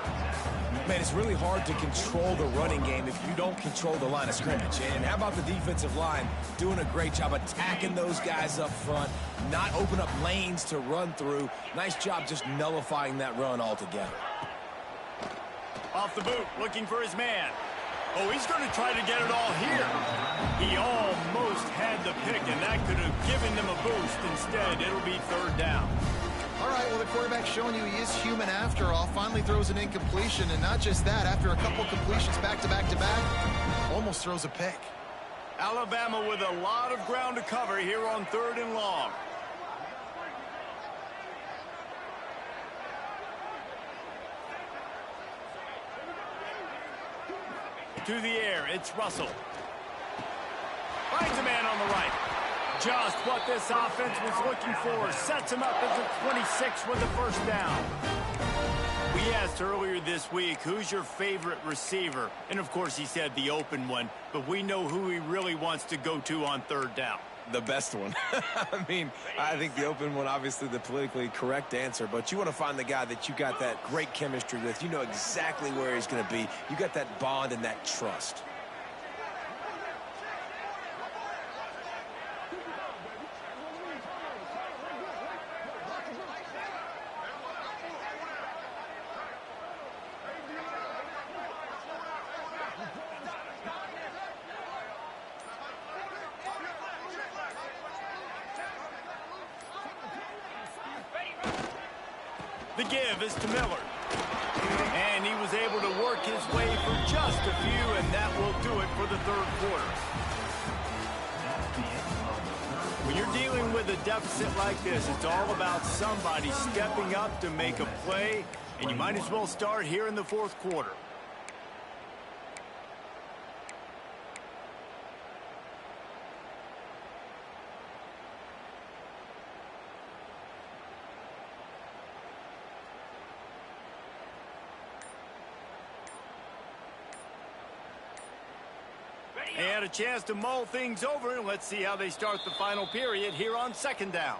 Man, it's really hard to control the running game if you don't control the line of scrimmage. And how about the defensive line doing a great job attacking those guys up front, not open up lanes to run through. Nice job just nullifying that run altogether. Off the boot, looking for his man. Oh, he's going to try to get it all here. He almost had the pick, and that could have given them a boost. Instead, it'll be 3rd down. All right, well, the quarterback's showing you he is human after all. Finally throws an incompletion, and not just that, after a couple completions back-to-back-to-back, almost throws a pick. Alabama with a lot of ground to cover here on 3rd and long. To the air, it's Russell. Finds a man on the right. Just what this offense was looking for. Sets him up at the 26 with the 1st down. We asked earlier this week, who's your favorite receiver? And of course he said the open one, but we know who he really wants to go to on 3rd down. The best one. I mean, I think the open one, obviously the politically correct answer, but you want to find the guy that you got that great chemistry with. You know exactly where he's going to be. You got that bond and that trust. The give is to Miller. And he was able to work his way for just a few, and that will do it for the 3rd quarter. When you're dealing with a deficit like this, it's all about somebody stepping up to make a play, and you might as well start here in the 4th quarter. They had a chance to mull things over, and let's see how they start the final period here on 2nd down.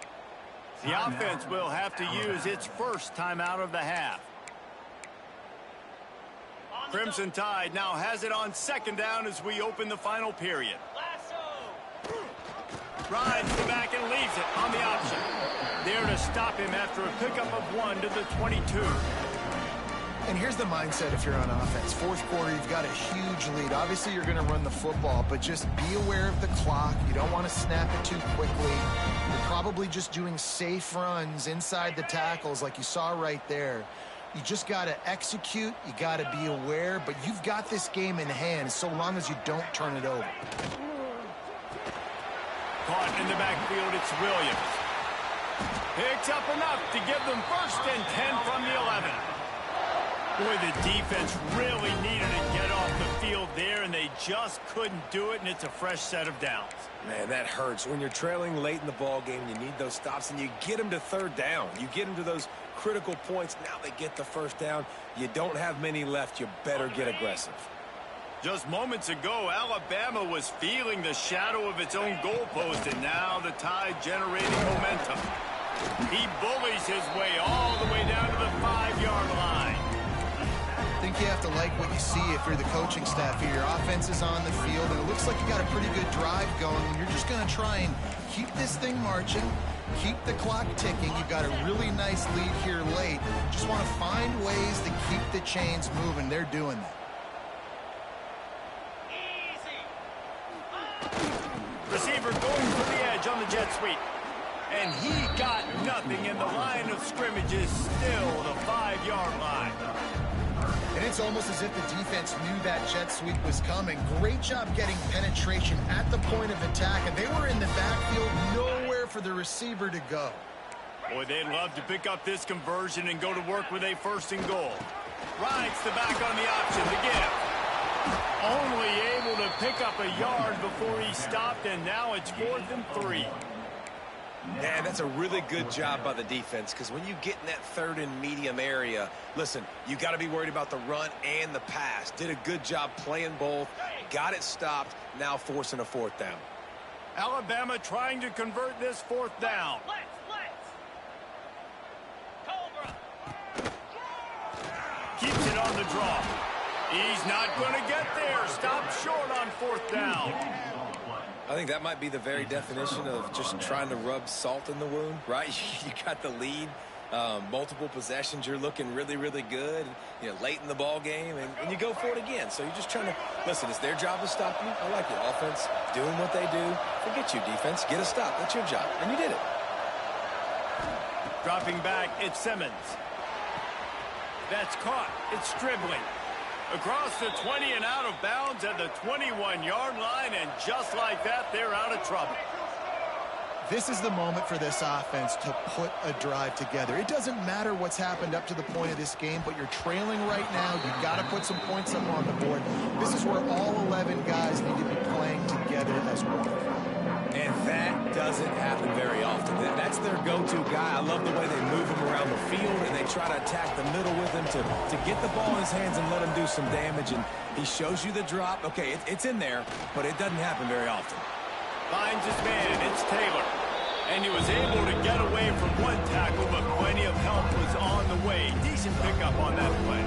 The offense will have to use its 1st timeout of the half. Crimson Tide now has it on 2nd down as we open the final period. Rides the back and leaves it on the option. There to stop him after a pickup of 1 to the 22. And here's the mindset if you're on offense. 4th quarter, you've got a huge lead. Obviously, you're going to run the football, but just be aware of the clock. You don't want to snap it too quickly. You're probably just doing safe runs inside the tackles like you saw right there. You just got to execute. You got to be aware, but you've got this game in hand so long as you don't turn it over. Caught in the backfield, it's Williams. Picks up enough to give them 1st and 10 from the 11. Boy, the defense really needed to get off the field there, and they just couldn't do it, and it's a fresh set of downs. Man, that hurts. When you're trailing late in the ball game, you need those stops, and you get them to third down. You get them to those critical points. Now they get the first down. You don't have many left. You better get aggressive. Just moments ago, Alabama was feeling the shadow of its own goalpost, and now the Tide generating momentum. He bullies his way all the way down to the 5-yard line. I think you have to like what you see if you're the coaching staff here. Your offense is on the field, and it looks like you got a pretty good drive going. And you're just going to try and keep this thing marching, keep the clock ticking. You've got a really nice lead here late. Just want to find ways to keep the chains moving. They're doing that. Receiver going for the edge on the jet sweep. And he got nothing, and the line of scrimmage is still the 5-yard line. And it's almost as if the defense knew that jet sweep was coming. Great job getting penetration at the point of attack, and they were in the backfield, nowhere for the receiver to go. Boy, they'd love to pick up this conversion and go to work with a 1st and goal. Rides the back on the option to give. Only able to pick up a yard before he stopped, and now it's 4th and 3. Man, that's a really good job by the defense, because when you get in that 3rd and medium area, listen, you got to be worried about the run and the pass. Did a good job playing both, got it stopped, now forcing a 4th down. Alabama trying to convert this 4th down. Keeps it on the draw. He's not going to get there. Stopped short on 4th down. I think that might be the very definition of just trying to rub salt in the wound, right? You got the lead, multiple possessions, you're looking really, really good, late in the ball game, and you go for it again. So you're just trying to, listen, it's their job to stop you. I like it. Offense doing what they do. Forget you, defense. Get a stop. That's your job. And you did it. Dropping back, it's Simmons. That's caught. It's Stribling. Across the 20 and out of bounds at the 21-yard line, and just like that, they're out of trouble. This is the moment for this offense to put a drive together. It doesn't matter what's happened up to the point of this game, but you're trailing right now. You've got to put some points up on the board. This is where all 11 guys need to be playing together as one. And that doesn't happen very often. That's their go-to guy. I love the way they move him around the field, and they try to attack the middle with him to get the ball in his hands and let him do some damage. And he shows you the drop. Okay, it's in there, but it doesn't happen very often. Finds his man, it's Taylor. And he was able to get away from one tackle, but plenty of help was on the way. Decent pickup on that play.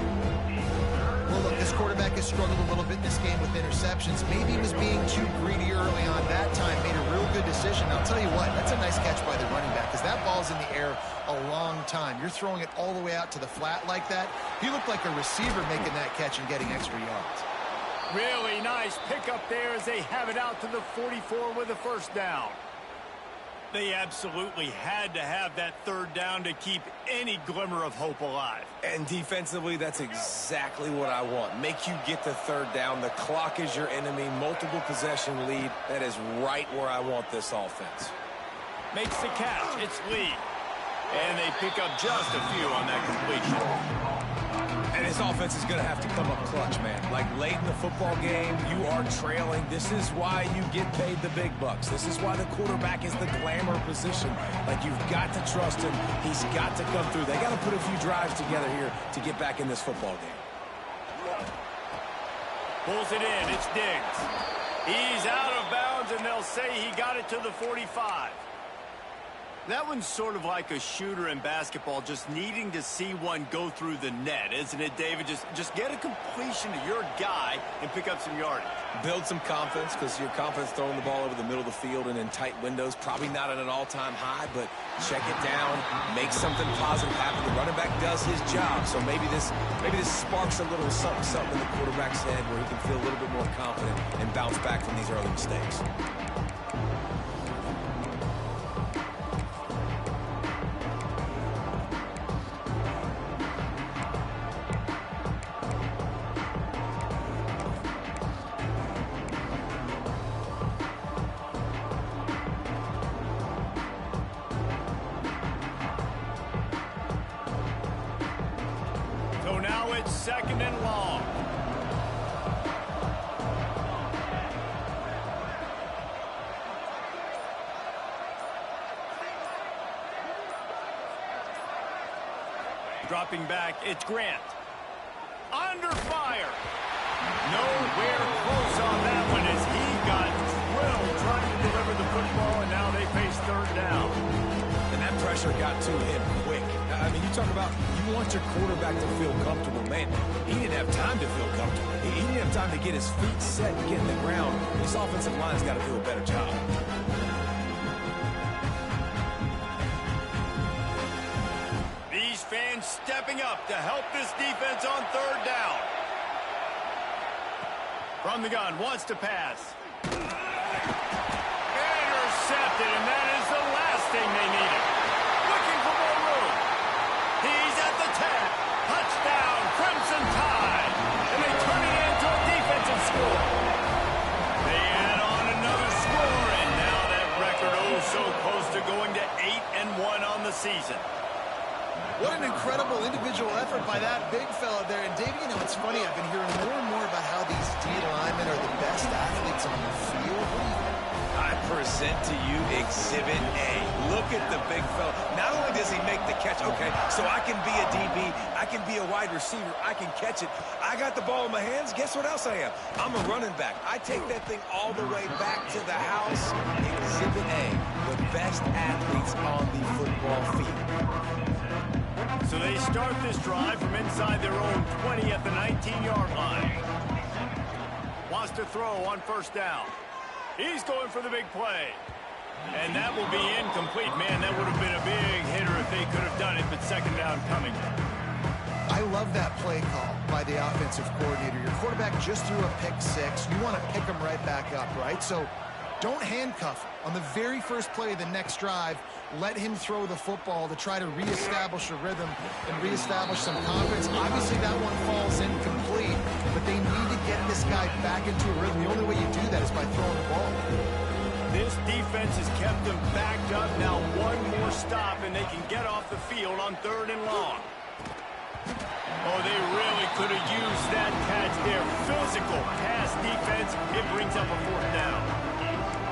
Well, look, this quarterback has struggled a little bit in this game with interceptions. Maybe he was being too greedy early on. That time made a real good decision. I'll tell you what, that's a nice catch by the running back, because that ball's in the air a long time. You're throwing it all the way out to the flat like that. He looked like a receiver making that catch and getting extra yards. Really nice pickup there as they have it out to the 44 with a 1st down. They absolutely had to have that 3rd down to keep any glimmer of hope alive. And defensively, that's exactly what I want. Make you get the 3rd down. The clock is your enemy. Multiple possession lead. That is right where I want this offense. Makes the catch. It's Lee. And they pick up just a few on that completion. And this offense is going to have to come up clutch, man. Like late in the football game, you are trailing. This is why you get paid the big bucks. This is why the quarterback is the glamour position. Like, you've got to trust him. He's got to come through. They got to put a few drives together here to get back in this football game. Pulls it in. It's Diggs. He's out of bounds, and they'll say he got it to the 45. That one's sort of like a shooter in basketball, just needing to see one go through the net, isn't it, David? Just get a completion to your guy and pick up some yardage. Build some confidence, because your confidence throwing the ball over the middle of the field and in tight windows, probably not at an all-time high, but check it down, make something positive happen. The running back does his job, so maybe this sparks a little something in the quarterback's head where he can feel a little bit more confident and bounce back from these early mistakes. So now it's 2nd and long. Dropping back, it's Grant. Under fire. Nowhere close on that one as he got drilled trying to deliver the football, and now they face third down. And that pressure got to him quick. I mean, you talk about you want your quarterback to feel comfortable. Man, he didn't have time to feel comfortable. He didn't have time to get his feet set and get in the ground. This offensive line's got to do a better job. These fans stepping up to help this defense on third down. From the gun, wants to pass. Intercepted, and that is the last thing they needed. Looking for more room. He's at the 10. Touchdown, Crimson Tide. And they turn it into a defensive score. They add on another score, and now that record so close to going to 8-1 on the season. What an incredible individual effort by that big fella there. And, Dave, you know, it's funny. I've been hearing more and more about how these D linemen are the best athletes on the field. What do you think? I present to you Exhibit A. Look at the big fella. Not only does he make the catch, okay, so I can be a DB, I can be a wide receiver, I can catch it. I got the ball in my hands. Guess what else I am? I'm a running back. I take that thing all the way back to the house. Exhibit A, the best athletes on the football field. So they start this drive from inside their own 20 at the 19-yard line. Wants to throw on first down. He's going for the big play. And that will be incomplete. Man, that would have been a big hitter if they could have done it, but second down coming. I love that play call by the offensive coordinator. Your quarterback just threw a pick six. You want to pick him right back up, right? So don't handcuff him. On the very first play of the next drive, let him throw the football to try to reestablish a rhythm and reestablish some confidence. Obviously, that one falls incomplete, but they need to get this guy back into a rhythm. The only way you do that is by throwing the ball. This defense has kept them backed up. Now one more stop, and they can get off the field on third and long. Oh, they really could have used that catch there. Physical pass defense. It brings up a fourth down.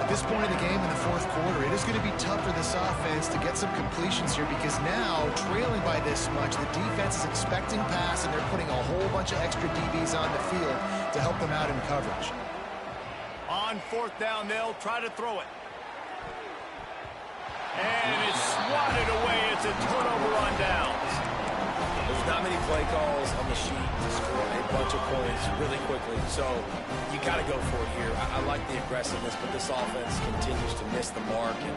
At this point of the game in the fourth quarter, it is going to be tough for this offense to get some completions here because now, trailing by this much, the defense is expecting pass, and they're putting a whole bunch of extra DBs on the field to help them out in coverage. On fourth down, they'll try to throw it. And it's swatted away. It's a turnover on downs. There's not many play calls on the sheet to score a bunch of points really quickly, so you got to go for it here. I like the aggressiveness, but this offense continues to miss the mark, and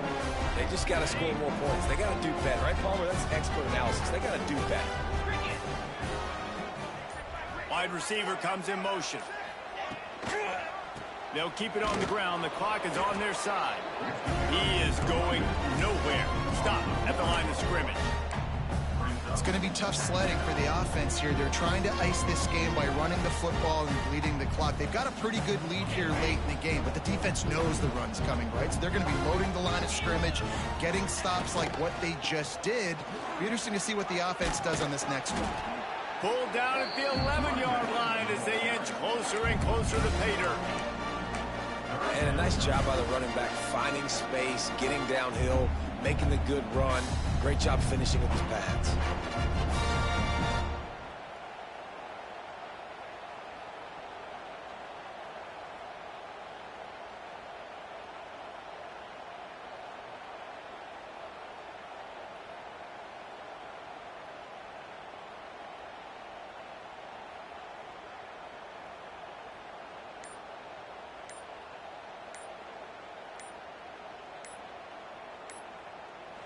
they just got to score more points. They got to do better, right, Palmer? That's expert analysis. They got to do better. Wide receiver comes in motion. They'll keep it on the ground. The clock is on their side. He is going nowhere. Stop at the line of scrimmage. It's going to be tough sledding for the offense here. They're trying to ice this game by running the football and bleeding the clock. They've got a pretty good lead here late in the game, but the defense knows the run's coming, right? So they're going to be loading the line of scrimmage, getting stops like what they just did. It'll be interesting to see what the offense does on this next one. Pulled down at the 11-yard line as they inch closer and closer to pay dirt. And a nice job by the running back, finding space, getting downhill, making the good run. Great job finishing with his pads.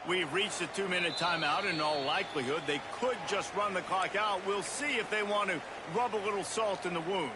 We've reached a 2-minute timeout. In all likelihood, they could just run the clock out. We'll see if they want to rub a little salt in the wound.